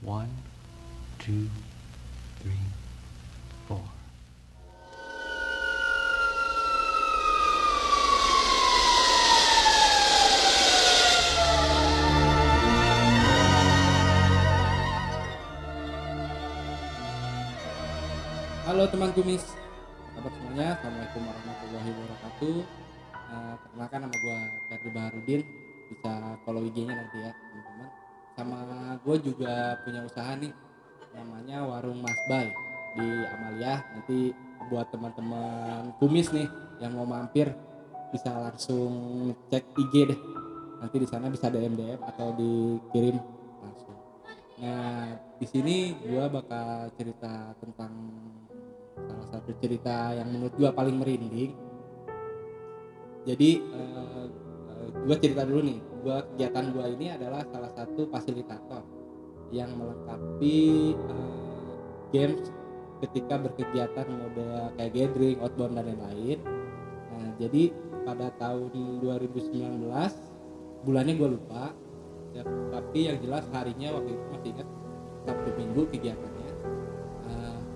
One, two, three, four. Halo teman kumis, apa kabar semuanya? Assalamualaikum warahmatullahi wabarakatuh. Perkenalkan nama gue Ferdi Baharudin, bisa follow IG-nya nanti ya teman-teman. Sama gue juga punya usaha nih, namanya Warung Mas Bay di Amalia. Nanti buat teman-teman kumis nih yang mau mampir bisa langsung cek IG deh. Nanti di sana bisa DM atau dikirim langsung. Nah, di sini gue bakal cerita tentang salah satu cerita yang menurut gue paling merinding. Jadi gue cerita dulu nih, kegiatan gue ini adalah salah satu fasilitator yang melengkapi games ketika berkegiatan mode kayak gathering, outbound dan lain-lain. Nah, jadi pada tahun 2019 bulannya gue lupa ya, tapi yang jelas harinya waktu itu masih ingat, Sabtu Minggu kegiatannya.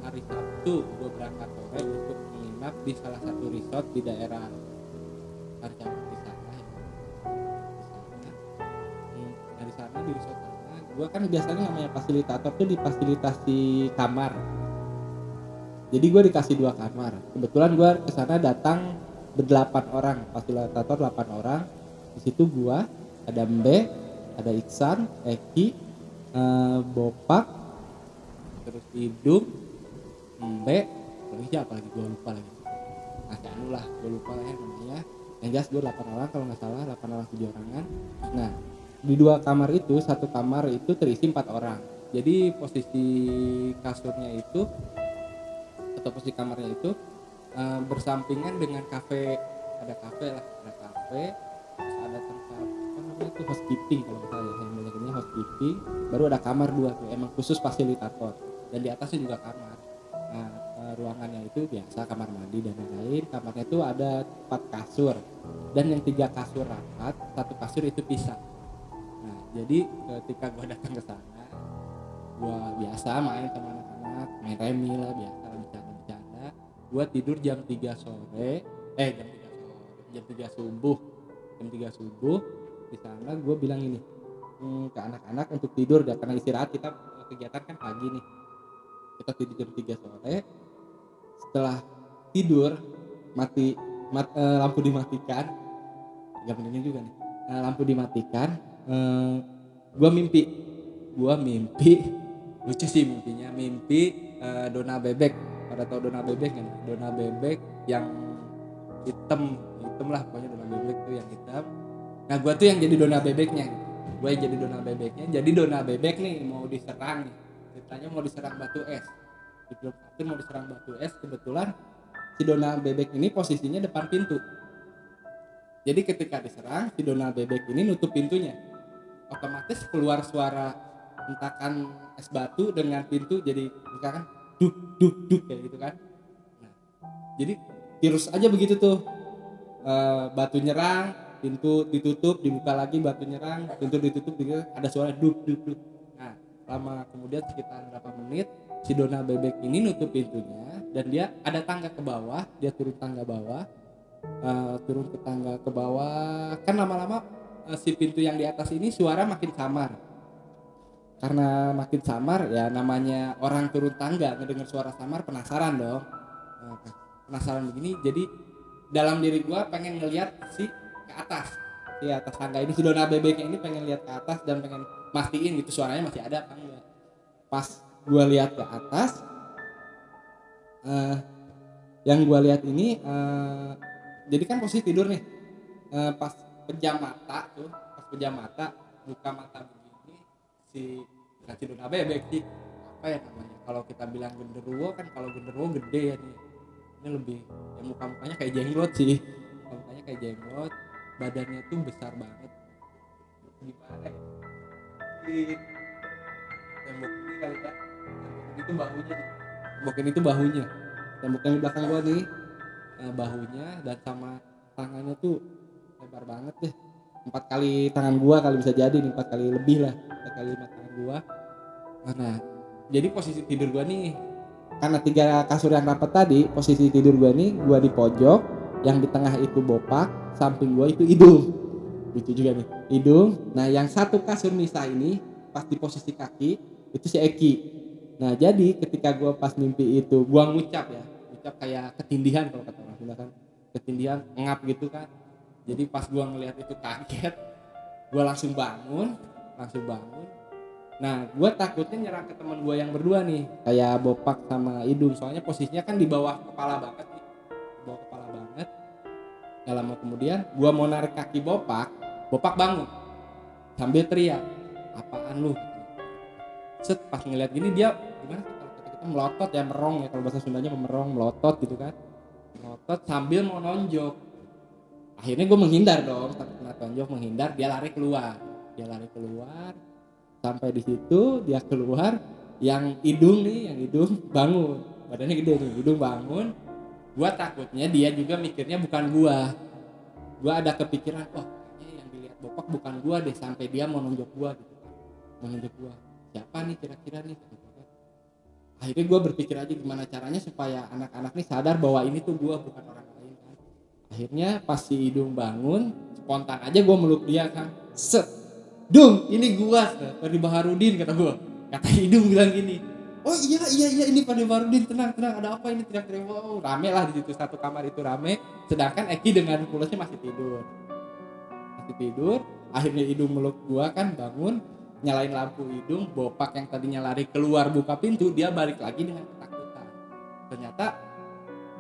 Hari Sabtu gue berangkat sore untuk menginap di salah satu resort di daerah Rancaikek di sana. Dari sana di resort sana gue kan biasanya namanya fasilitator tuh difasilitasi kamar. Jadi gue dikasih 2 kamar. Kebetulan gue kesana datang ber-8 orang, fasilitator 8 orang. Di situ gue ada Mbe, ada Iksan, Eki, Bopak, terus Idung, Mbe, lagi siapa lagi gue lupa lagi. Nah, Canu lah, gue lupa lah ya namanya. Yang jelas gue 8 orang kalau nggak salah, 8 orang 7 orangan. Nah, di 2 kamar itu, satu kamar itu terisi 4 orang. Jadi posisi kasurnya itu atau posisi kamarnya itu bersampingan dengan kafe. Ada kafe lah, ada kafe, terus ada tempat apa namanya itu housekeeping kalau nggak salah ya, yang banyaknya housekeeping. Baru ada kamar 2 tuh, emang khusus fasilitator. Dan di atasnya juga kamar. Nah, ruangannya itu biasa kamar mandi dan lain-lain. Kamarnya itu ada 4 kasur dan yang 3 kasur rapat, 1 kasur itu pisah. Nah, jadi ketika gue datang ke sana, gue biasa main sama anak-anak, main remi lah, biasa bercanda-bercanda. Gue tidur jam 3 sore, jam 3 subuh. Jam 3 subuh di sana gue bilang ini ke anak-anak untuk tidur karena istirahat, kita kegiatan kan pagi nih. Kita tidur jam 3 sore. Setelah tidur lampu dimatikan, gak pentingnya juga nih. Lampu dimatikan, gue mimpi lucu sih mimpinya, dona bebek. Pada tahu dona bebek kan? Dona bebek yang hitam lah pokoknya, dona bebek tuh yang hitam. Nah, gue tuh yang jadi dona bebeknya gitu. Gue yang jadi dona bebeknya. Jadi dona bebek nih mau diserang nih, ceritanya mau diserang batu es. Di film kartun mau diserang batu es. Kebetulan si dona bebek ini posisinya depan pintu. Jadi ketika diserang, si dona bebek ini nutup pintunya. Otomatis keluar suara hentakan es batu dengan pintu, jadi misalkan duk duk duk kayak gitu kan. Nah, jadi terus aja begitu tuh. Batu nyerang, pintu ditutup, dibuka lagi, batu nyerang, pintu ditutup, ada suara duk duk duk. Nah, lama kemudian sekitar berapa menit si dona bebek ini nutup pintunya dan dia ada tangga ke bawah, dia turun tangga bawah, turun ke tangga ke bawah. Kan lama-lama si pintu yang di atas ini suara makin samar. Karena makin samar ya, namanya orang turun tangga ngedengar suara samar, penasaran dong. Penasaran begini, jadi dalam diri gua pengen ngelihat ke atas, di atas tangga ini, si dona bebeknya ini pengen lihat ke atas dan pengen mastiin gitu suaranya masih ada apa enggak. Pas gua lihat ke atas, yang gua lihat ini, jadi kan posisi tidur nih, pas pejam mata, buka mata begini, bukan si dona bebek sih, apa ya namanya, kalau kita bilang genderuwo kan, kalau genderuwo gede ya nih, ini lebih ya, mukanya kayak jenglot sih, mukanya kayak jenglot, badannya tuh besar banget. Gimana ya, di tembok ini kali ya, tembok ini tuh bahunya, tembok yang di belakang gua nih, bahunya dan sama tangannya tuh lebar banget deh, 4 kali tangan gua kali bisa jadi nih, 4 kali lebih lah, 4 kali 5 tangan gua. Nah, jadi posisi tidur gua nih, karena 3 kasur yang rapat tadi, posisi tidur gua nih, gua di pojok, yang di tengah itu Bopak, samping gua itu Idung. Lucu juga nih, Idung. Nah, yang satu kasur misah ini pas di posisi kaki itu si Eki. Nah, jadi ketika gua pas mimpi itu, gua ngucap ya, ngucap kayak ketindihan kalau kata orang Sunda kan, ketindihan, ngap gitu kan. Jadi pas gua ngelihat itu kaget, gua langsung bangun. Nah, gue takutnya nyerang ke teman gue yang berdua nih, kayak Bopak sama Idung. Soalnya posisinya kan di bawah kepala banget nih, di bawah kepala banget. Gak lama kemudian, gue mau narik kaki Bopak, Bopak bangun sambil teriak, apaan lu? Set, pas ngeliat gini dia gimana sih kalau kita melotot ya, merong ya kalau bahasa Sundanya, merong, melotot gitu kan, melotot sambil mau nonjok. Akhirnya gue menghindar dong, takut kena tonjok, menghindar. Dia lari keluar. Sampai di situ dia keluar, yang Idung bangun, badannya gede nih, Idung bangun. Gua takutnya dia juga mikirnya bukan gua ada kepikiran, wah kayaknya yang dilihat Bopak bukan gua deh, sampai dia mau nunjuk gua gitu kan, mau nunjuk gua, siapa nih kira-kira nih gitu kan. Akhirnya gua berpikir aja gimana caranya supaya anak-anak nih sadar bahwa ini tuh gua bukan orang lain kan. Akhirnya pas si Idung bangun, spontan aja gua meluk dia kan, set, Dung, ini gua, Fadli Baharudin, kata gua. Kata Idung bilang gini, oh iya ini Fadli Baharudin, tenang, ada apa ini, teriak-teriak, wow, rame lah di situ, satu kamar itu rame. Sedangkan Eki dengan Pulasnya masih tidur. Akhirnya Idung meluk gua kan, bangun, nyalain lampu Idung. Bopak yang tadinya lari keluar buka pintu, dia balik lagi dengan ketakutan. Ternyata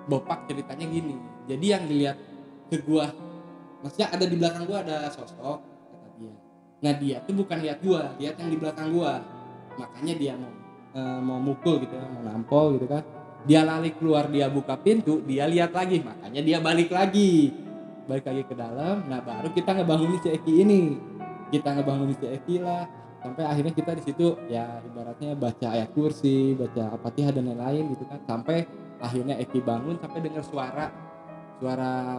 Bopak ceritanya gini, jadi yang dilihat ke gua, maksudnya ada di belakang gua ada sosok, kata dia. Nah, dia tuh bukan lihat gua, lihat yang di belakang gua. Makanya dia mau mukul gitu ya, mau nampol gitu kan. Dia lari keluar, dia buka pintu, dia lihat lagi, makanya dia balik lagi ke dalam. Nah, baru kita ngebangunin si Eki ini. Lah, sampai akhirnya kita di situ ya ibaratnya baca ayat kursi, baca Al-Fatihah dan lain-lain gitu kan. Sampai akhirnya Eki bangun, sampai dengar suara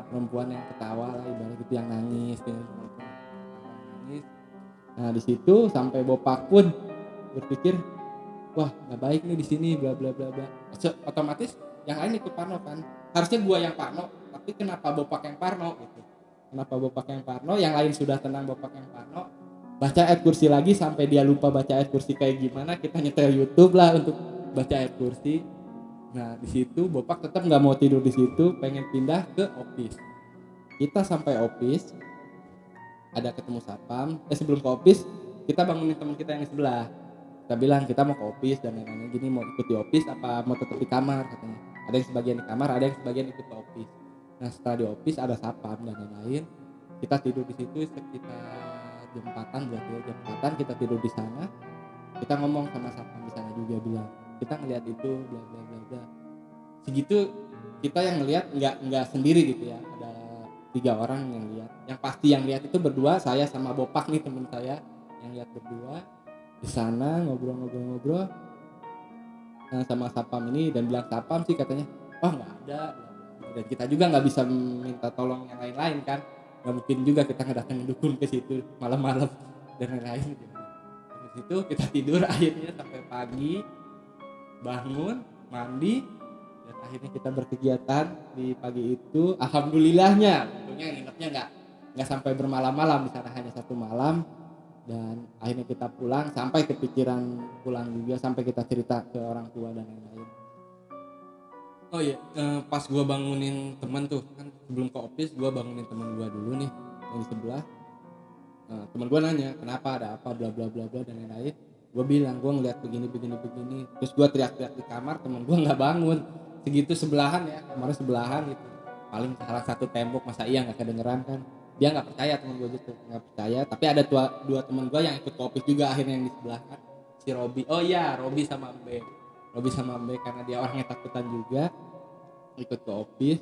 perempuan yang ketawa lah, ibarat gitu, yang nangis, nangis. Nah, di situ sampai Bopak pun berpikir, wah nggak baik nih di sini, bla bla bla bla. Otomatis yang lain ikut parno kan. Harusnya gua yang parno, tapi kenapa Bopak yang parno gitu? Kenapa Bopak yang parno? Yang lain sudah tenang, Bopak yang parno. Baca ayat kursi lagi sampai dia lupa baca ayat kursi kayak gimana. Kita nyetel YouTube lah untuk baca ayat kursi. Nah, di situ Bopak tetap nggak mau tidur di situ, pengen pindah ke office. Kita sampai office, ada ketemu satpam. Sebelum ke office, kita bangunin teman kita yang di sebelah. Kita bilang kita mau ke office dan lain-lain, gini mau ikut di office apa mau tetap di kamar, katanya. Ada yang sebagian di kamar, ada yang sebagian ikut ke office. Nah, setelah di office ada satpam dan lain-lain. Kita tidur di situ sekitar jam 4-an, berarti jam 4-an kita tidur di sana. Kita ngomong sama satpam di sana juga, bilang kita ngelihat itu bla bla bla bla. Segitu kita yang ngelihat nggak sendiri gitu ya, ada 3 orang yang lihat. Yang pasti yang lihat itu berdua, saya sama Bopak nih teman saya yang lihat berdua di sana ngobrol sama satpam ini, dan bilang satpam sih katanya, wah nggak ada. Dan kita juga nggak bisa minta tolong yang lain-lain kan, nggak mungkin juga kita ngedatengin dukun ke situ malam-malam dan lain-lain gitu. Di situ kita tidur akhirnya sampai pagi, bangun, mandi, dan akhirnya kita berkegiatan di pagi itu. Alhamdulillahnya, untungnya nginepnya nggak sampai bermalam-malam di sana, hanya 1 malam. Dan akhirnya kita pulang, sampai kepikiran pulang juga, sampai kita cerita ke orang tua dan lain-lain. Oh iya, pas gue bangunin teman tuh kan, sebelum ke office gue bangunin teman gue dulu nih yang di sebelah. Teman gue nanya kenapa, ada apa, bla bla bla bla dan lain-lain. Gue bilang gue ngeliat begini. Terus gue teriak-teriak di kamar, teman gue nggak bangun. Segitu sebelahan ya, kamarnya sebelahan gitu. Paling salah satu tembok, masa iya nggak kedengeran kan? Dia nggak percaya, teman gue gitu nggak percaya. Tapi ada dua teman gue yang ikut ke office juga akhirnya, yang di sebelah kan, si Robi. Oh iya, Robi sama Mbe karena dia orangnya takutan juga, ikut ke office.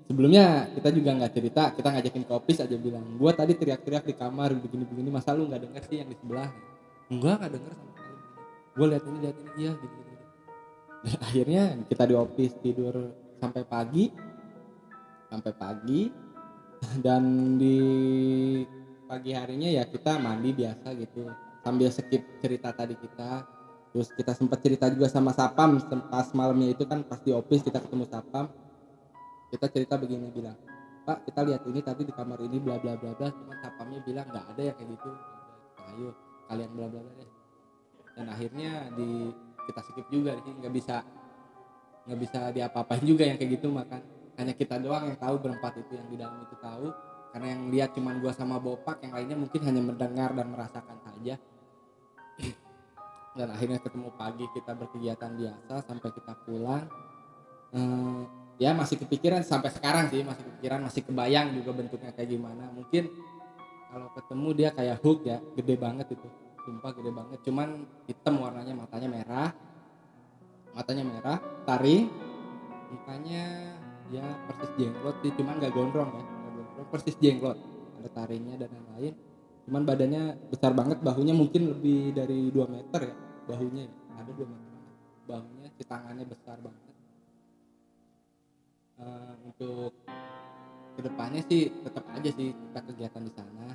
Sebelumnya kita juga nggak cerita, kita ngajakin ke office aja, bilang gue tadi teriak-teriak di kamar begini, masa lu nggak denger sih yang di sebelah? Nggak denger sama sekali, gue lihat ini iya gitu. Dan akhirnya kita di office tidur sampai pagi. Dan di pagi harinya ya kita mandi biasa gitu, sambil skip cerita tadi kita. Terus kita sempat cerita juga sama Sapam pas malamnya itu kan, pas di office kita ketemu Sapam, kita cerita begini, bilang, Pak kita lihat ini tadi di kamar ini bla bla bla bla, cuman Sapamnya bilang nggak ada yang kayak gitu. Ayo kalian bla bla bla deh. Dan akhirnya kita skip juga di sini, nggak bisa diapa-apain juga yang kayak gitu, makan hanya kita doang yang tahu, berempat itu yang di dalam itu tahu, karena yang lihat cuman gua sama Bopak, yang lainnya mungkin hanya mendengar dan merasakan saja. Dan akhirnya ketemu pagi, kita berkegiatan biasa sampai kita pulang. Ya masih kepikiran sampai sekarang sih, masih kepikiran, masih kebayang juga bentuknya kayak gimana. Mungkin kalau ketemu dia kayak Hulk ya, gede banget itu, sumpah gede banget, cuman hitam warnanya, matanya merah, taring, mukanya ya persis jenglot sih, cuman nggak gondrong ya, nggak gondrong, persis jenglot, ada taringnya dan lain-lain. Cuman badannya besar banget, bahunya mungkin lebih dari 2 meter ya, bahunya ya, ada 2 meter bahunya, si tangannya besar banget. Untuk kedepannya sih tetap aja sih kita kegiatan di sana.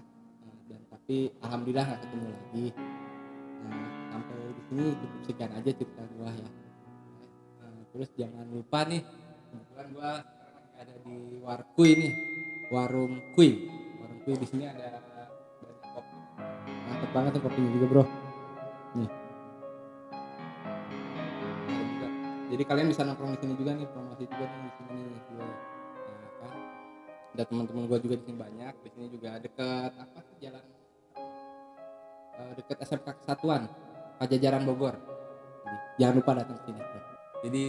Dan tapi alhamdulillah nggak ketemu lagi. Sampai di sini cukup sekian aja cerita gua ya. Terus jangan lupa nih, kebetulan gua sekarang lagi ada di Warkuy nih, warung kuy di sini ada banyak kopi, mantep banget nih kopinya juga bro, nih ada juga. Jadi kalian bisa nongkrong di sini juga nih, promosi juga nih di sini nih gue. Nah, kan ada teman-teman gua juga di sini banyak. Di sini juga deket apa sih, jalan deket SMK Kesatuan Pajajaran Bogor. Jadi, jangan lupa datang ke sini bro. Jadi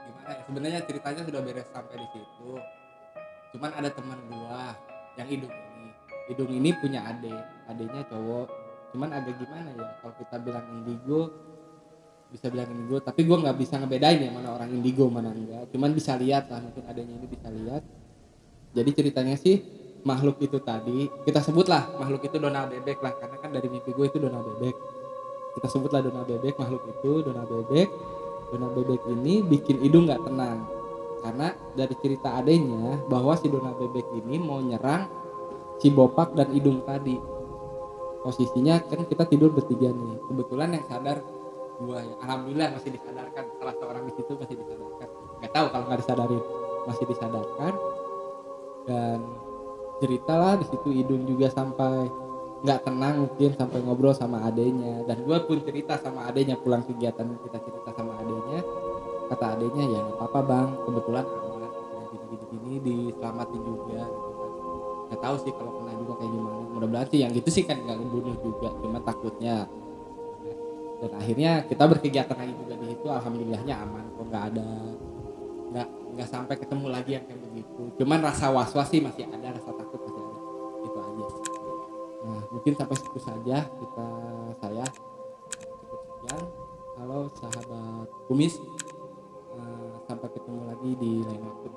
gimana ya, sebenarnya ceritanya sudah beres sampai di situ. Cuman ada teman gua yang hidung ini punya adenya cowok, cuman agak gimana ya, kalau kita bilang indigo bisa bilang indigo, tapi gua nggak bisa ngebedain ya mana orang indigo mana enggak, cuman bisa lihat lah, mungkin adanya ini bisa lihat. Jadi ceritanya sih, makhluk itu tadi kita sebutlah makhluk itu Donald Bebek lah, karena kan dari mimpi gue itu Donald Bebek, kita sebutlah Donald Bebek. Makhluk itu Donald Bebek ini bikin hidung nggak tenang, karena dari cerita adanya bahwa si Donald Bebek ini mau nyerang si Bopak dan Idung tadi. Posisinya kan kita tidur bertiga nih, kebetulan yang sadar gua ya, alhamdulillah masih disadarkan, salah seorang di situ masih disadarkan, nggak tahu kalau nggak disadarin, masih disadarkan. Dan ceritalah di situ Idung juga sampai nggak tenang, mungkin sampai ngobrol sama adenya, dan gue pun cerita sama adenya, pulang kegiatan kita cerita sama adenya, kata adenya ya nggak apa-apa bang, kebetulan aman, gini diselamatin juga gitu kan. Nggak tahu sih kalau kena juga kayak gimana, mudah-mudahan sih yang gitu sih kan nggak ngebunuh juga, cuma takutnya. Dan akhirnya kita berkegiatan lagi juga di situ, alhamdulillahnya aman kok, nggak sampai ketemu lagi yang kayak begitu, cuman rasa was-was sih masih ada, rasa takut masih ada, itu aja. Nah mungkin sampai situ saja saya cukup sekian. Halo sahabat kumis, sampai ketemu lagi di lain waktu.